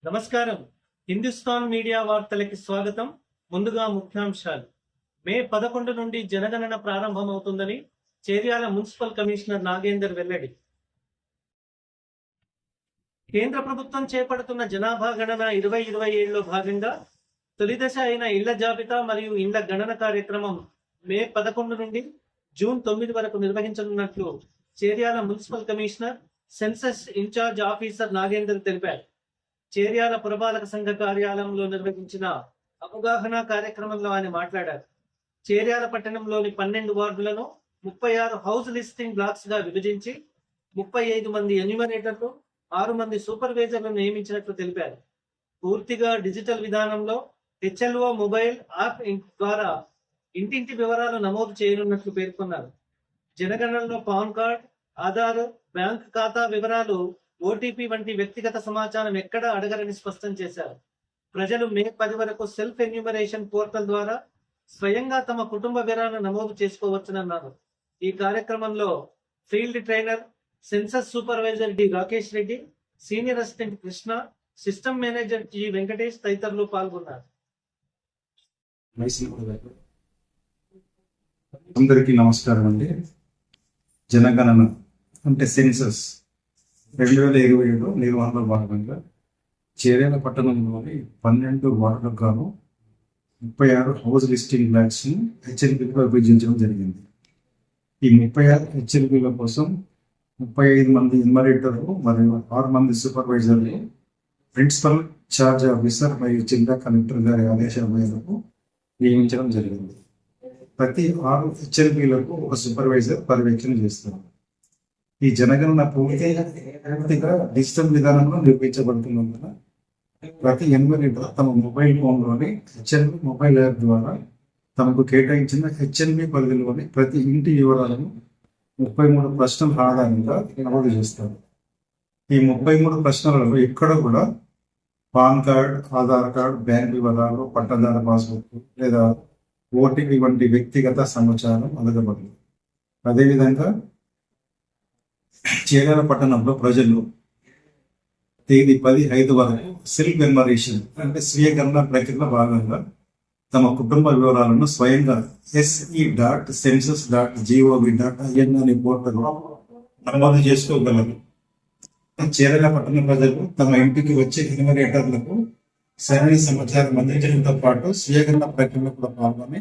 నమస్కారం. హిందుస్థాన్ మీడియా వార్తలకి స్వాగతం. ముందుగా ముఖ్యాంశాలు. మే 11 నుండి జనగణన ప్రారంభమవుతుందని చేర్యాల మున్సిపల్ కమిషనర్ నాగేందర్ వెల్లడి. కేంద్ర ప్రభుత్వం చేపడుతున్న జనాభా గణన 2027లో భాగంగా తొలి దశ అయిన ఇళ్ల జాబితా మరియు ఇళ్ల గణన కార్యక్రమం మే 11 నుండి జూన్ 9 వరకు నిర్వహించనున్నట్లు Cheryal municipal commissioner census in-charge officer Nagender తెలిపారు. చేర్యాల పురపాలక సంఘ కార్యాలయంలో నిర్వహించిన అవగాహన కార్యక్రమంలో ఆయన మాట్లాడారు. చేర్యాల పట్టణంలోని 12 వార్డులను 36 హౌస్ లిస్టింగ్ బ్లాక్స్ గా విభజించి 35 మంది ఎన్యూమరేటర్లు 6 మంది సూపర్వైజర్లను నియమించినట్లు తెలిపారు. పూర్తిగా డిజిటల్ విధానంలో హెచ్ఎల్ఓ మొబైల్ యాప్ ద్వారా ఇంటింటి వివరాలు నమోదు చేయనున్నట్లు పేర్కొన్నారు. జనగణనలో పాన్ కార్డ్, ఆధార్, బ్యాంక్ ఖాతా వివరాలు, ఓటీపీ వంటి వ్యక్తిగత సమాచారం ఎక్కడ అడగరని స్పష్టం చేశారు. ప్రజలు మే 10 వరకు సెల్ఫ్ ఎన్యూమరేషన్ పోర్టల్ ద్వారా స్వయంగా తమ కుటుంబ వివరాలను నమోదు చేసుకోవచ్చునన్నారు. ఈ కార్యక్రమంలో field trainer, census supervisor D Rakesh Reddy, senior assistant Krishna, system manager G Venkatesh తదితరులు పాల్గొన్నారు. అందరికీ నమస్కారం అండి. జనగణన అంటే సెన్సస్ 2027 నిర్వహణలో భాగంగా చేర్యాల పట్టణంలోని 12 వార్డులకు గాను 36 హౌస్ లిస్టింగ్ బ్లాక్స్ ను హెచ్ఎల్పీగా విభజించడం జరిగింది. ఈ 36 హెచ్ఎల్పీల కోసం 35 మంది ఎన్యూమరేటర్లు మరియు 6 మంది సూపర్వైజర్లు ప్రిన్సిపల్ చార్జ్ ఆఫీసర్ మరియు జిల్లా కలెక్టర్ గారి ఆదేశాల మేరకు నియమించడం జరిగింది. ప్రతి 6 హెచ్ఎల్పీలకు ఒక సూపర్వైజర్ పర్యవేక్షణ చేస్తారు. ఈ జనగణన పూర్తిగా డిజిటల్ విధానంలో నిర్వహించబడుతున్నందున ప్రతి ఎన్యూమరేటర్ తమ మొబైల్ ఫోన్లోని హెచ్ఎల్పీ మొబైల్ యాప్ ద్వారా తమకు కేటాయించిన హెచ్ఎల్పీ పరిధిలోని ప్రతి ఇంటి వివరాలను 33 ప్రశ్నల ఆధారంగా నమోదు చేస్తారు. ఈ 33 ప్రశ్నలలో ఎక్కడ కూడా pan card, Aadhaar card, bank వివరాలు, పట్టదార పాస్బుక్ లేదా ఓటీపీ వంటి వ్యక్తిగత సమాచారం అడగబడదు. అదేవిధంగా చేర్యాల పట్టణంలో ప్రజలు తేదీ 10/5 వరకు సెల్ఫ్ ఎన్యూమరేషన్ అంటే స్వీయ గణన ప్రక్రియలో భాగంగా తమ కుటుంబ వివరాలను స్వయంగా se.census.gov.in అనే పోర్టల్ నమోదు చేసుకోగలరు. చేర్యాల పట్టణ ప్రజలు తమ ఇంటికి వచ్చే ఎన్యూమరేటర్లకు సరైన సమాచారం అందించడంతో పాటు స్వీయ గణన ప్రక్రియలో కూడా పాల్గొని